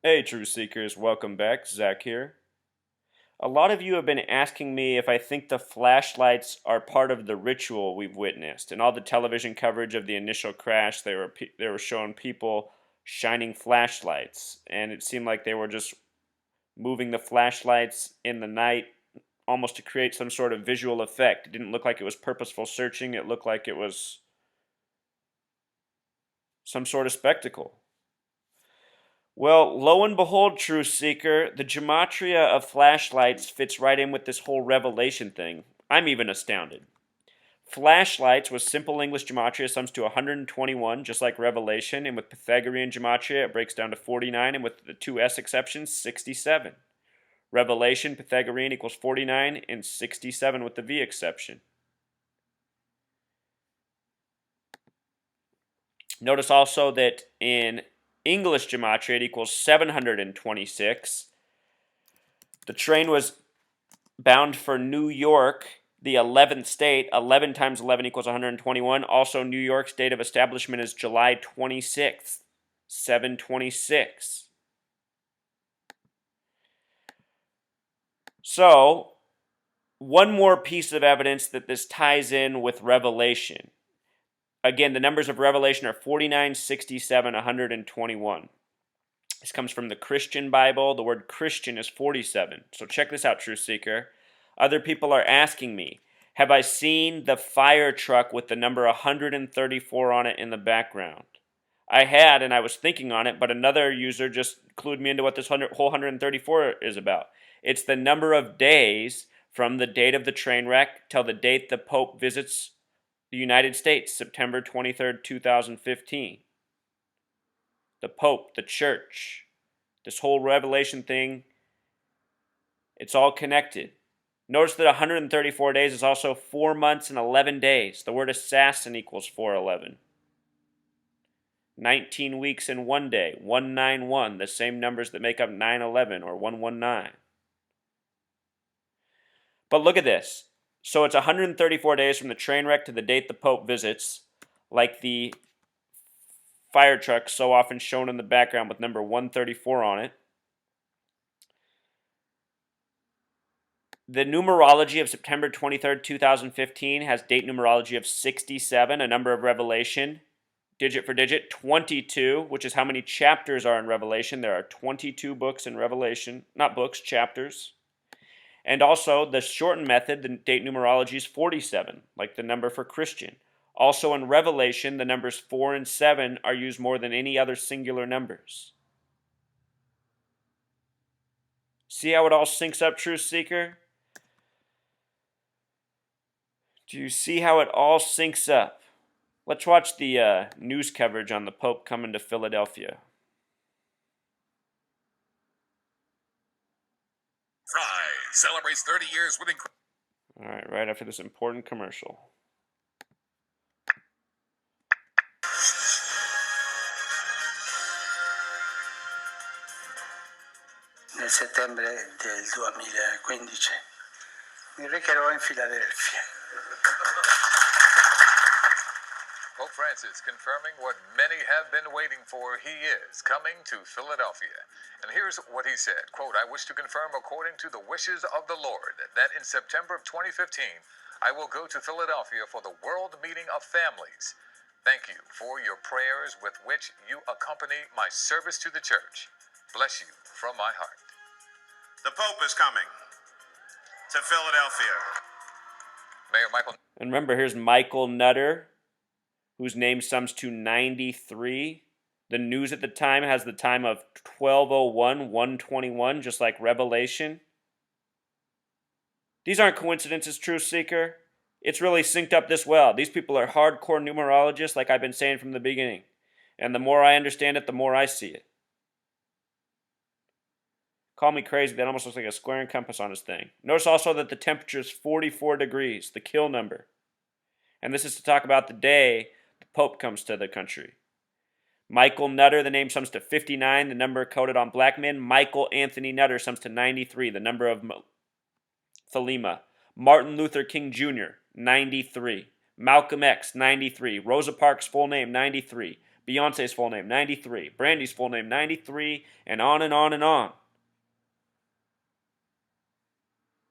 Hey, Truth Seekers, welcome back. Zach here. A lot of you have been asking me if I think the flashlights are part of the ritual we've witnessed. In all the television coverage of the initial crash, they were showing people shining flashlights, and it seemed like they were just moving the flashlights in the night almost to create some sort of visual effect. It didn't look like it was purposeful searching, it looked like it was some sort of spectacle. Well, lo and behold, Truth Seeker, the gematria of flashlights fits right in with this whole revelation thing. I'm even astounded. Flashlights with simple English gematria sums to 121, just like Revelation, and with Pythagorean gematria it breaks down to 49, and with the two S exceptions, 67. Revelation, Pythagorean equals 49, and 67 with the V exception. Notice also that in English gematria, it equals 726. The train was bound for New York, the 11th state. 11 times 11 equals 121. Also, New York's date of establishment is July 26th, 726. So, one more piece of evidence that this ties in with Revelation. Again, the numbers of Revelation are 49, 67, 121. This comes from the Christian Bible. The word Christian is 47. So check this out, Truth Seeker. Other people are asking me, have I seen the fire truck with the number 134 on it in the background? I had, and I was thinking on it, but another user just clued me into what this whole 134 is about. It's the number of days from the date of the train wreck till the date the Pope visits the United States, September 23rd, 2015. The Pope, the Church, this whole Revelation thing, it's all connected. Notice that 134 days is also 4 months and 11 days. The word assassin equals 411. 19 weeks and 1 day, 191, the same numbers that make up 911 or 119. But look at this. So it's 134 days from the train wreck to the date the Pope visits, like the fire truck so often shown in the background with number 134 on it. The numerology of September 23rd, 2015 has date numerology of 67, a number of Revelation, digit for digit, 22, which is how many chapters are in Revelation. There are 22 books in Revelation, not books, chapters. And also, the shortened method, the date numerology is 47, like the number for Christian. Also in Revelation, the numbers 4 and 7 are used more than any other singular numbers. See how it all syncs up, Truth Seeker? Do you see how it all syncs up? Let's watch the news coverage on the Pope coming to Philadelphia. Fry celebrates 30 years with All right after this important commercial. Nel settembre del 2015 mi recherò in Philadelphia. Pope Francis confirming what many have been waiting for. He is coming to Philadelphia. And here's what he said, quote, I wish to confirm according to the wishes of the Lord that in September of 2015, I will go to Philadelphia for the World Meeting of Families. Thank you for your prayers with which you accompany my service to the church. Bless you from my heart. The Pope is coming to Philadelphia. Mayor Michael. And remember, here's Michael Nutter, whose name sums to 93. The news at the time has the time of 12:01, 121, just like Revelation. These aren't coincidences, Truth Seeker. It's really synced up this well. These people are hardcore numerologists, like I've been saying from the beginning. And the more I understand it, the more I see it. Call me crazy, that almost looks like a square and compass on his thing. Notice also that the temperature is 44 degrees, the kill number. And this is to talk about the day the Pope comes to the country. Michael Nutter, the name sums to 59, the number coded on black men. Michael Anthony Nutter sums to 93, the number of Thelema. Martin Luther King Jr., 93. Malcolm X, 93. Rosa Parks' full name, 93. Beyonce's full name, 93. Brandy's full name, 93, and on and on and on.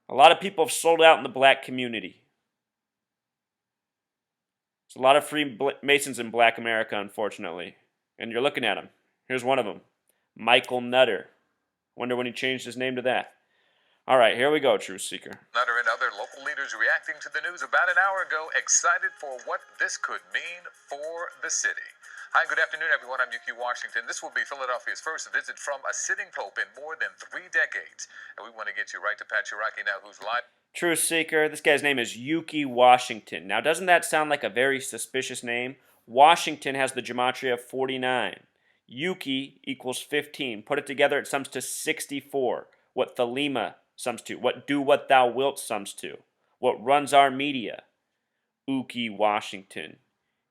A lot of people have sold out in the black community. There's a lot of Freemasons in black America, unfortunately. And you're looking at them. Here's one of them, Michael Nutter. Wonder when he changed his name to that. All right, here we go, Truth Seeker. Nutter and other local leaders reacting to the news about an hour ago, excited for what this could mean for the city. Hi, good afternoon, everyone. I'm Yuki Washington. This will be Philadelphia's first visit from a sitting pope in more than 3 decades. And we want to get you right to Pat Chiraki now, who's live. Truth Seeker, this guy's name is Yuki Washington. Now, doesn't that sound like a very suspicious name? Washington has the gematria of 49. Yuki equals 15. Put it together, it sums to 64. What Thelema sums to. What do what thou wilt sums to. What runs our media. Uki Washington.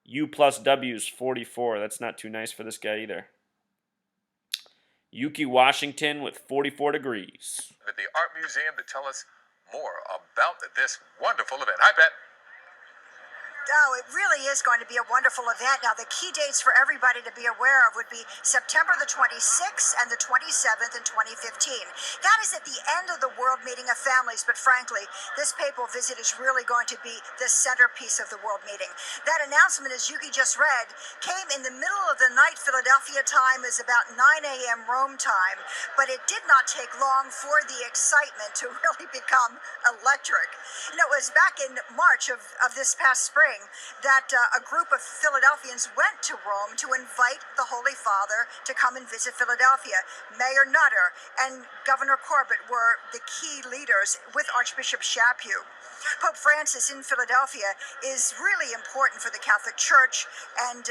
U plus W is 44. That's not too nice for this guy either. Yuki Washington with 44 degrees. At the Art Museum to tell us more about this wonderful event. Hi, Pat. Oh, it really is going to be a wonderful event. Now, the key dates for everybody to be aware of would be September the 26th and the 27th in 2015. That is at the end of the World Meeting of Families, but frankly, this papal visit is really going to be the centerpiece of the World Meeting. That announcement, as Yuki just read, came in the middle of the night. Philadelphia time is about 9 a.m. Rome time, but it did not take long for the excitement to really become electric. You know, it was back in March of this past spring that a group of Philadelphians went to Rome to invite the Holy Father to come and visit Philadelphia. Mayor Nutter and Governor Corbett were the key leaders with Archbishop Chaput. Pope Francis in Philadelphia is really important for the Catholic Church, and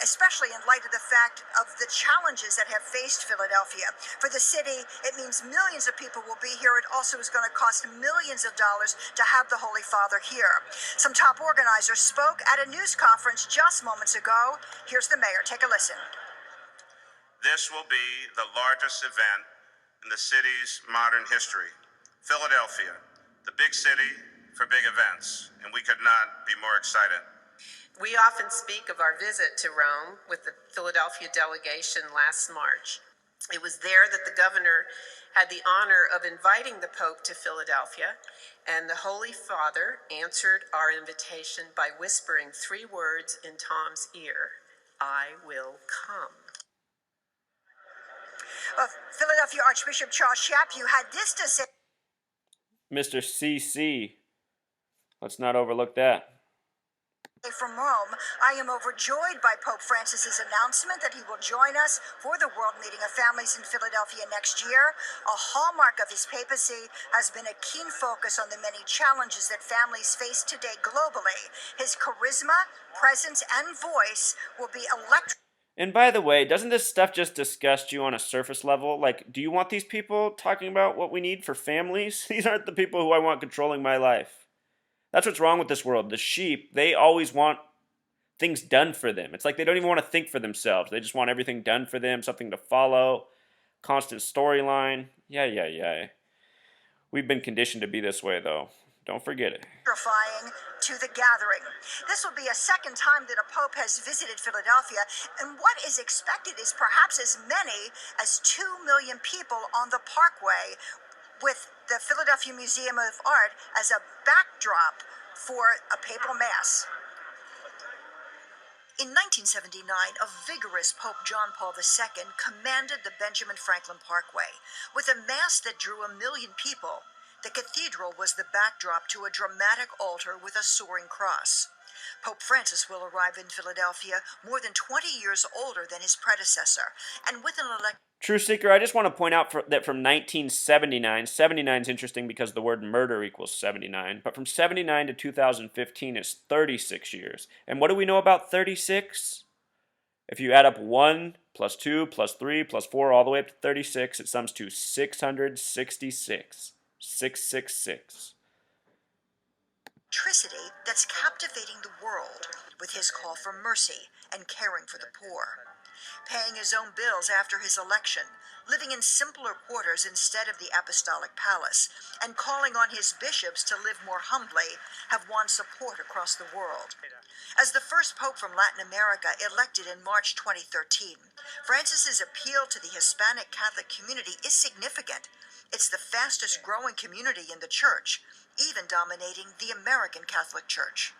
especially in light of the fact of the challenges that have faced Philadelphia. For the city, it means millions of people will be here. It also is going to cost millions of dollars to have the Holy Father here. Some top organizers spoke at a news conference just moments ago. Here's the mayor. Take a listen. This will be the largest event in the city's modern history. Philadelphia, the big city for big events, and we could not be more excited. We often speak of our visit to Rome with the Philadelphia delegation last March. It was there that the governor had the honor of inviting the Pope to Philadelphia, and the Holy Father answered our invitation by whispering 3 words in Tom's ear: I will come. Philadelphia Archbishop Charles Chaput had this to say. Mr. CC. Let's not overlook that. From Rome, I am overjoyed by Pope Francis's announcement that he will join us for the World Meeting of Families in Philadelphia next year. A hallmark of his papacy has been a keen focus on the many challenges that families face today globally. His charisma, presence, and voice will be electric. And by the way, doesn't this stuff just disgust you on a surface level? Like, do you want these people talking about what we need for families? These aren't the people who I want controlling my life. That's what's wrong with this world. The sheep, they always want things done for them. It's like they don't even want to think for themselves. They just want everything done for them, something to follow, constant storyline. Yeah. We've been conditioned to be this way, though. Don't forget it. Electrifying to the gathering. This will be a second time that a pope has visited Philadelphia, and what is expected is perhaps as many as 2 million people on the Parkway, with the Philadelphia Museum of Art as a backdrop for a papal mass. In 1979, a vigorous Pope John Paul II commanded the Benjamin Franklin Parkway. With a mass that drew 1 million people, the cathedral was the backdrop to a dramatic altar with a soaring cross. Pope Francis will arrive in Philadelphia more than 20 years older than his predecessor, and with an True Seeker, I just want to point out that from 1979, 79 is interesting because the word murder equals 79, but from 79 to 2015 is 36 years. And what do we know about 36? If you add up 1 plus 2 plus 3 plus 4 all the way up to 36, it sums to 666. 666. Electricity that's captivating the world with his call for mercy and caring for the poor. paying his own bills after his election, living in simpler quarters instead of the apostolic palace, and calling on his bishops to live more humbly, have won support across the world. As the first pope from Latin America elected in March 2013, Francis's appeal to the Hispanic Catholic community is significant. It's the fastest growing community in the church, even dominating the American Catholic Church.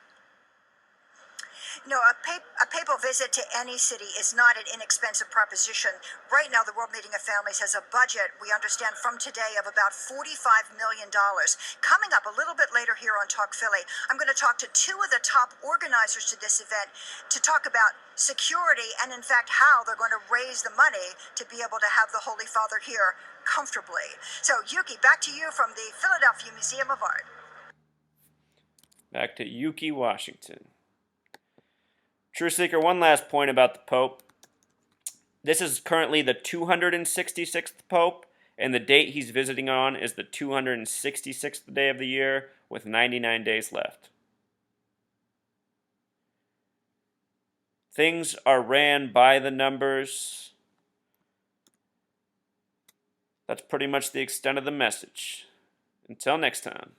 No, a papal visit to any city is not an inexpensive proposition. Right now, the World Meeting of Families has a budget, we understand from today, of about $45 million. Coming up a little bit later here on Talk Philly, I'm going to talk to two of the top organizers to this event to talk about security and, in fact, how they're going to raise the money to be able to have the Holy Father here comfortably. So, Yuki, back to you from the Philadelphia Museum of Art. Back to Yuki, Washington. True Seeker, one last point about the Pope. This is currently the 266th Pope, and the date he's visiting on is the 266th day of the year, with 99 days left. Things are ran by the numbers. That's pretty much the extent of the message. Until next time.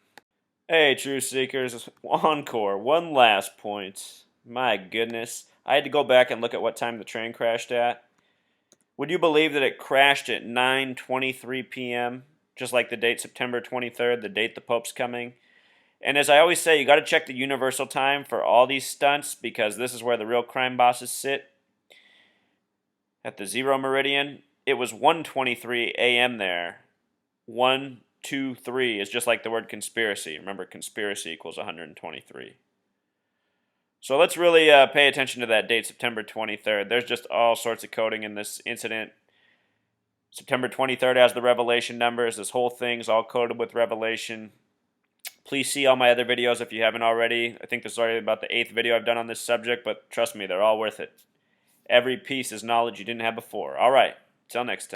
Hey, True Seekers, encore, one last point. My goodness. I had to go back and look at what time the train crashed at. Would you believe that it crashed at 9:23 p.m., just like the date September 23rd, the date the Pope's coming? And as I always say, you got to check the universal time for all these stunts, because this is where the real crime bosses sit. At the 0 meridian, it was 1:23 a.m. there. 123 is just like the word conspiracy. Remember, conspiracy equals 123. So let's really pay attention to that date, September 23rd. There's just all sorts of coding in this incident. September 23rd has the revelation numbers. This whole thing's all coded with revelation. Please see all my other videos if you haven't already. I think this is already about the 8th video I've done on this subject, but trust me, they're all worth it. Every piece is knowledge you didn't have before. All right, till next time.